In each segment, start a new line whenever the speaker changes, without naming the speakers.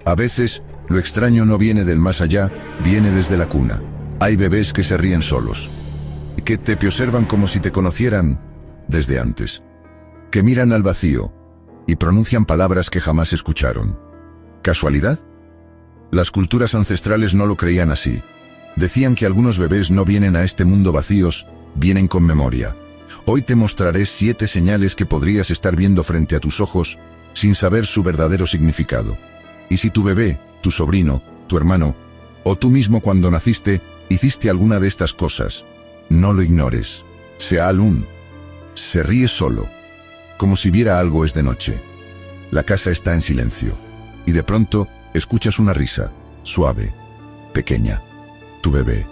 A veces, lo extraño no viene del más allá, viene desde la cuna. Hay bebés que se ríen solos, que te observan como si te conocieran desde antes, que miran al vacío y pronuncian palabras que jamás escucharon. ¿Casualidad? Las culturas ancestrales no lo creían así. Decían que algunos bebés no vienen a este mundo vacíos, vienen con memoria. Hoy te mostraré 7 señales que podrías estar viendo frente a tus ojos sin saber su verdadero significado. Y si tu bebé, tu sobrino, tu hermano, o tú mismo cuando naciste, hiciste alguna de estas cosas, no lo ignores. Seal-1. Se ríe solo, como si viera algo. Es de noche. La casa está en silencio. Y de pronto, escuchas una risa, suave, pequeña. Tu bebé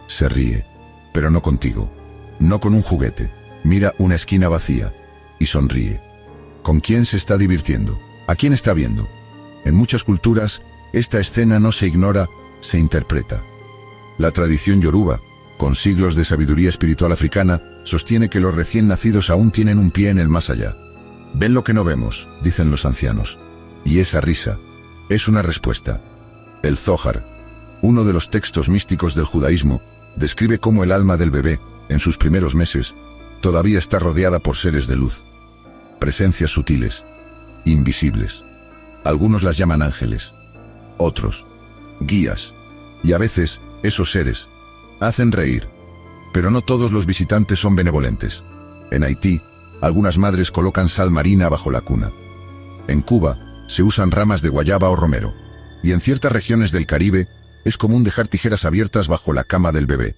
se ríe, pero no contigo, no con un juguete. Mira una esquina vacía y sonríe. ¿Con quién se está divirtiendo? ¿A quién está viendo? En muchas culturas, esta escena no se ignora, se interpreta. La tradición yoruba, con siglos de sabiduría espiritual africana, sostiene que los recién nacidos aún tienen un pie en el más allá. Ven lo que no vemos, dicen los ancianos. Y esa risa es una respuesta. El Zohar, uno de los textos místicos del judaísmo, describe cómo el alma del bebé, en sus primeros meses, todavía está rodeada por seres de luz. Presencias sutiles, invisibles. Algunos las llaman ángeles, otros, guías. Y a veces, esos seres hacen reír. Pero no todos los visitantes son benevolentes. En Haití, algunas madres colocan sal marina bajo la cuna. En Cuba, se usan ramas de guayaba o romero. Y en ciertas regiones del Caribe, es común dejar tijeras abiertas bajo la cama del bebé.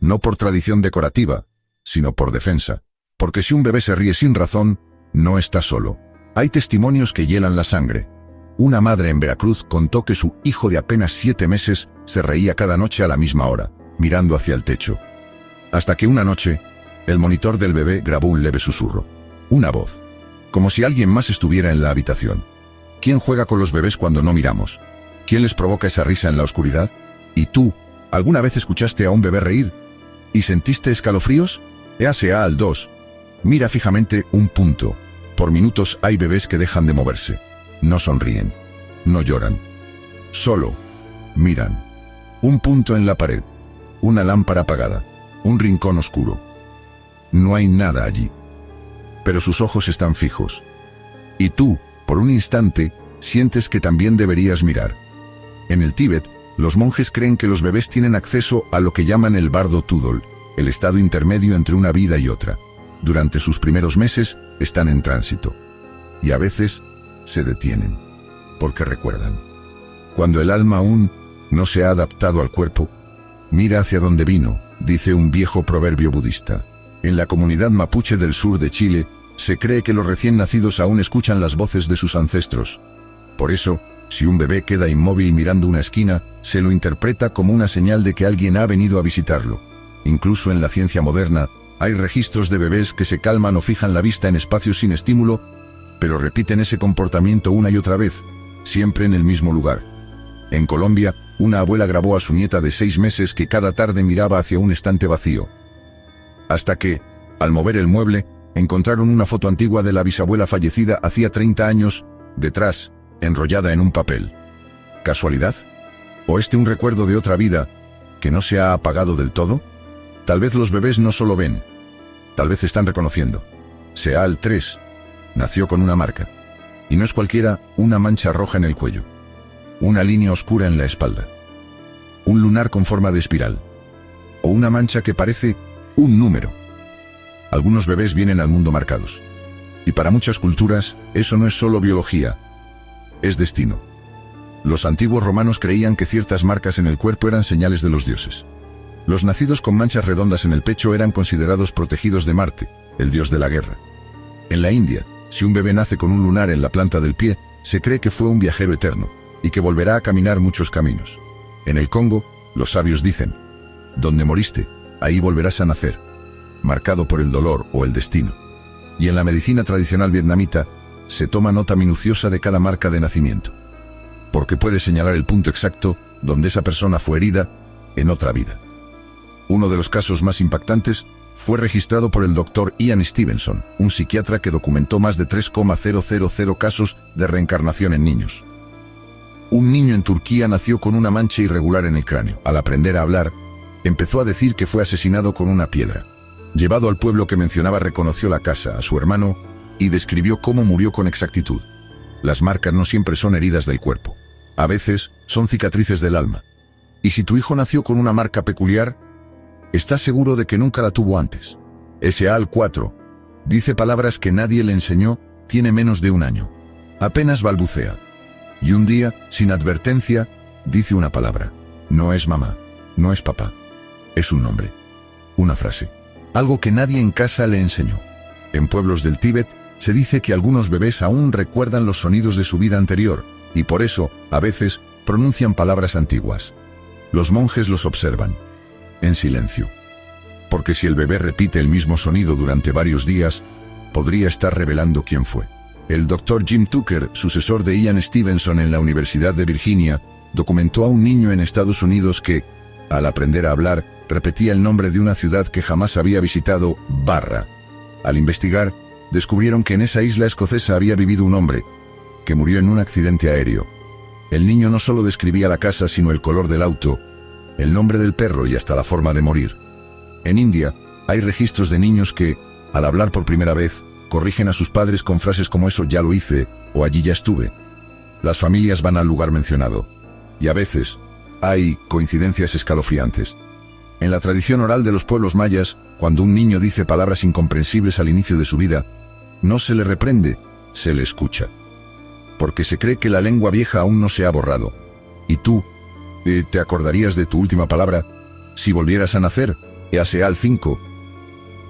No por tradición decorativa, sino por defensa. Porque si un bebé se ríe sin razón, no está solo. Hay testimonios que hielan la sangre. Una madre en Veracruz contó que su hijo de apenas 7 meses se reía cada noche a la misma hora, mirando hacia el techo. Hasta que una noche, el monitor del bebé grabó un leve susurro. Una voz. Como si alguien más estuviera en la habitación. ¿Quién juega con los bebés cuando no miramos? ¿Quién les provoca esa risa en la oscuridad? ¿Y tú, alguna vez escuchaste a un bebé reír? ¿Y sentiste escalofríos? Seal-2. Mira fijamente un punto. Por minutos hay bebés que dejan de moverse. No sonríen. No lloran. Solo miran. Un punto en la pared. Una lámpara apagada. Un rincón oscuro. No hay nada allí. Pero sus ojos están fijos. Y tú, por un instante, sientes que también deberías mirar. En el Tíbet, los monjes creen que los bebés tienen acceso a lo que llaman el bardo tudol, el estado intermedio entre una vida y otra. Durante sus primeros meses, están en tránsito. Y a veces, se detienen. Porque recuerdan. Cuando el alma aún no se ha adaptado al cuerpo, mira hacia donde vino, dice un viejo proverbio budista. En la comunidad mapuche del sur de Chile, se cree que los recién nacidos aún escuchan las voces de sus ancestros. Por eso, si un bebé queda inmóvil mirando una esquina, se lo interpreta como una señal de que alguien ha venido a visitarlo. Incluso en la ciencia moderna, hay registros de bebés que se calman o fijan la vista en espacios sin estímulo, pero repiten ese comportamiento una y otra vez, siempre en el mismo lugar. En Colombia, una abuela grabó a su nieta de 6 meses que cada tarde miraba hacia un estante vacío. Hasta que, al mover el mueble, encontraron una foto antigua de la bisabuela fallecida hacía 30 años, detrás, enrollada en un papel. ¿Casualidad? ¿O un recuerdo de otra vida, que no se ha apagado del todo? Tal vez los bebés no solo ven, tal vez están reconociendo. Seal-3. Nació con una marca. Y no es cualquiera, una mancha roja en el cuello. Una línea oscura en la espalda. Un lunar con forma de espiral. O una mancha que parece un número. Algunos bebés vienen al mundo marcados. Y para muchas culturas, eso no es solo biología. Es destino. Los antiguos romanos creían que ciertas marcas en el cuerpo eran señales de los dioses. Los nacidos con manchas redondas en el pecho eran considerados protegidos de Marte, el dios de la guerra. En la India, si un bebé nace con un lunar en la planta del pie, se cree que fue un viajero eterno, y que volverá a caminar muchos caminos. En el Congo, los sabios dicen: donde moriste, ahí volverás a nacer, marcado por el dolor o el destino. Y en la medicina tradicional vietnamita, se toma nota minuciosa de cada marca de nacimiento, porque puede señalar el punto exacto donde esa persona fue herida en otra vida. Uno de los casos más impactantes fue registrado por el Dr. Ian Stevenson, un psiquiatra que documentó más de 3,000 casos de reencarnación en niños. Un niño en Turquía nació con una mancha irregular en el cráneo. Al aprender a hablar, empezó a decir que fue asesinado con una piedra. Llevado al pueblo que mencionaba, reconoció la casa, a su hermano, y describió cómo murió con exactitud. Las marcas no siempre son heridas del cuerpo. A veces, son cicatrices del alma. Y si tu hijo nació con una marca peculiar, ¿estás seguro de que nunca la tuvo antes? Saal 4. Dice palabras que nadie le enseñó, tiene menos de un año. Apenas balbucea. Y un día, sin advertencia, dice una palabra. No es mamá, no es papá. Es un nombre. Una frase. Algo que nadie en casa le enseñó. En pueblos del Tíbet, se dice que algunos bebés aún recuerdan los sonidos de su vida anterior, y por eso, a veces, pronuncian palabras antiguas. Los monjes los observan, en silencio. Porque si el bebé repite el mismo sonido durante varios días, podría estar revelando quién fue. El Dr. Jim Tucker, sucesor de Ian Stevenson en la Universidad de Virginia, documentó a un niño en Estados Unidos que, al aprender a hablar, repetía el nombre de una ciudad que jamás había visitado, Barra. Al investigar, descubrieron que en esa isla escocesa había vivido un hombre, que murió en un accidente aéreo. El niño no solo describía la casa, sino el color del auto, el nombre del perro y hasta la forma de morir. En India, hay registros de niños que, al hablar por primera vez, corrigen a sus padres con frases como "eso ya lo hice" o "allí ya estuve". Las familias van al lugar mencionado. Y a veces, hay coincidencias escalofriantes. En la tradición oral de los pueblos mayas, cuando un niño dice palabras incomprensibles al inicio de su vida, no se le reprende, se le escucha. Porque se cree que la lengua vieja aún no se ha borrado. ¿Y tú? ¿Te acordarías de tu última palabra si volvieras a nacer? Saal 5.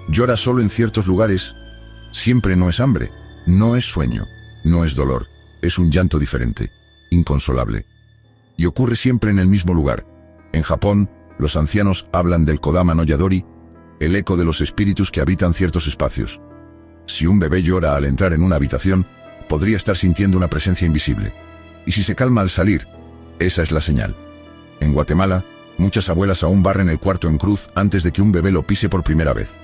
Llora solo en ciertos lugares. Siempre no es hambre, no es sueño, no es dolor, es un llanto diferente, inconsolable. Y ocurre siempre en el mismo lugar. En Japón, los ancianos hablan del Kodama no Yadori, el eco de los espíritus que habitan ciertos espacios. Si un bebé llora al entrar en una habitación, podría estar sintiendo una presencia invisible. Y si se calma al salir, esa es la señal. En Guatemala, muchas abuelas aún barren el cuarto en cruz antes de que un bebé lo pise por primera vez.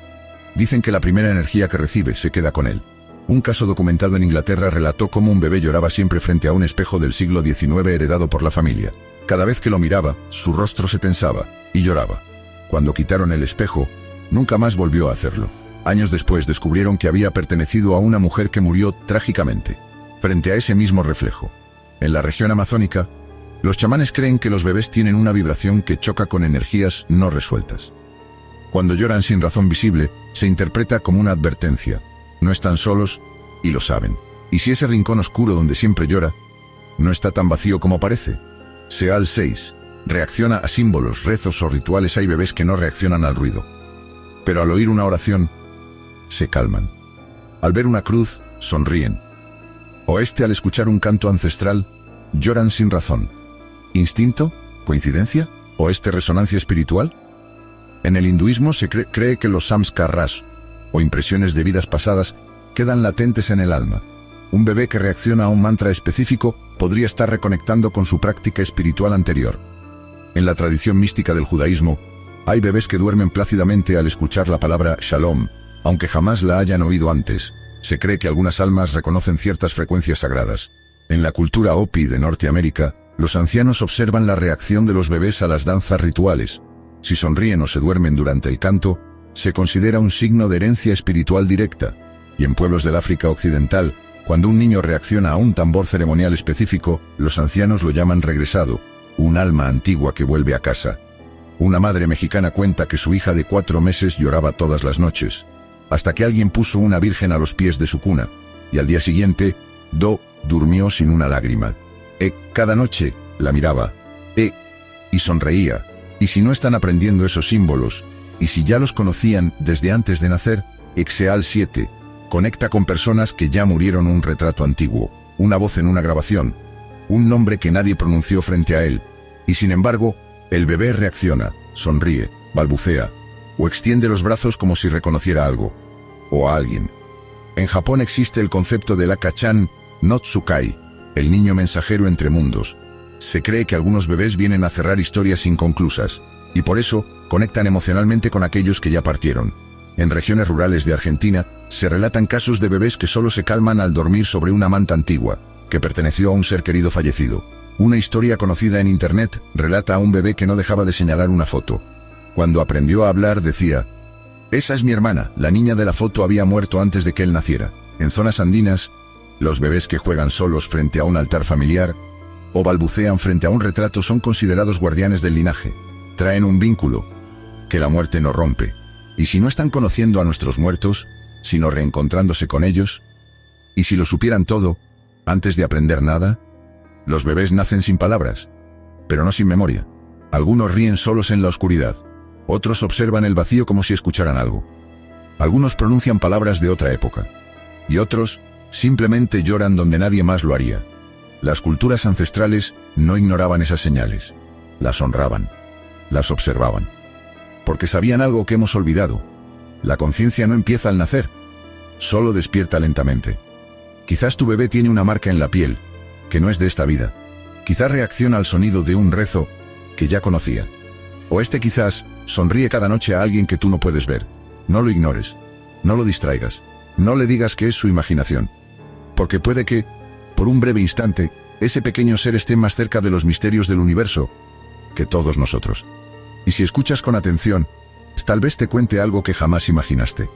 Dicen que la primera energía que recibe se queda con él. Un caso documentado en Inglaterra relató cómo un bebé lloraba siempre frente a un espejo del siglo XIX heredado por la familia. Cada vez que lo miraba, su rostro se tensaba, y lloraba. Cuando quitaron el espejo, nunca más volvió a hacerlo. Años después descubrieron que había pertenecido a una mujer que murió trágicamente, frente a ese mismo reflejo. En la región amazónica, los chamanes creen que los bebés tienen una vibración que choca con energías no resueltas. Cuando lloran sin razón visible, se interpreta como una advertencia. No están solos, y lo saben. Y si ese rincón oscuro donde siempre llora, no está tan vacío como parece. Saal 6. Reacciona a símbolos, rezos o rituales. Hay bebés que no reaccionan al ruido. Pero al oír una oración, se calman. Al ver una cruz, sonríen. Al escuchar un canto ancestral, lloran sin razón. ¿Instinto? ¿Coincidencia? ¿Resonancia espiritual? En el hinduismo se cree que los samskaras, o impresiones de vidas pasadas, quedan latentes en el alma. Un bebé que reacciona a un mantra específico podría estar reconectando con su práctica espiritual anterior. En la tradición mística del judaísmo, hay bebés que duermen plácidamente al escuchar la palabra Shalom, aunque jamás la hayan oído antes. Se cree que algunas almas reconocen ciertas frecuencias sagradas. En la cultura Hopi de Norteamérica, los ancianos observan la reacción de los bebés a las danzas rituales. Si sonríen o se duermen durante el canto, se considera un signo de herencia espiritual directa. Y en pueblos del África Occidental, cuando un niño reacciona a un tambor ceremonial específico, los ancianos lo llaman regresado, un alma antigua que vuelve a casa. Una madre mexicana cuenta que su hija de 4 meses lloraba todas las noches, hasta que alguien puso una virgen a los pies de su cuna, y al día siguiente, durmió sin una lágrima. Cada noche, la miraba, y sonreía. Y si no están aprendiendo esos símbolos, y si ya los conocían desde antes de nacer, Saal 7. Conecta con personas que ya murieron. Un retrato antiguo, una voz en una grabación, un nombre que nadie pronunció frente a él. Y sin embargo, el bebé reacciona, sonríe, balbucea, o extiende los brazos como si reconociera algo, o a alguien. En Japón existe el concepto del Aka-chan no Tsukai, el niño mensajero entre mundos. Se cree que algunos bebés vienen a cerrar historias inconclusas, y por eso conectan emocionalmente con aquellos que ya partieron. En regiones rurales de Argentina, se relatan casos de bebés que solo se calman al dormir sobre una manta antigua, que perteneció a un ser querido fallecido. Una historia conocida en internet relata a un bebé que no dejaba de señalar una foto. Cuando aprendió a hablar decía: «Esa es mi hermana, la niña de la foto había muerto antes de que él naciera». En zonas andinas, los bebés que juegan solos frente a un altar familiar o balbucean frente a un retrato son considerados guardianes del linaje. Traen un vínculo que la muerte no rompe. ¿Y si no están conociendo a nuestros muertos, sino reencontrándose con ellos? ¿Y si lo supieran todo, antes de aprender nada? Los bebés nacen sin palabras, pero no sin memoria. Algunos ríen solos en la oscuridad. Otros observan el vacío como si escucharan algo. Algunos pronuncian palabras de otra época. Y otros simplemente lloran donde nadie más lo haría. Las culturas ancestrales no ignoraban esas señales. Las honraban. Las observaban. Porque sabían algo que hemos olvidado. La conciencia no empieza al nacer. Solo despierta lentamente. Quizás tu bebé tiene una marca en la piel, que no es de esta vida. Quizás reacciona al sonido de un rezo que ya conocía. O quizás sonríe cada noche a alguien que tú no puedes ver. No lo ignores. No lo distraigas. No le digas que es su imaginación. Porque puede que, por un breve instante, ese pequeño ser esté más cerca de los misterios del universo que todos nosotros. Y si escuchas con atención, tal vez te cuente algo que jamás imaginaste.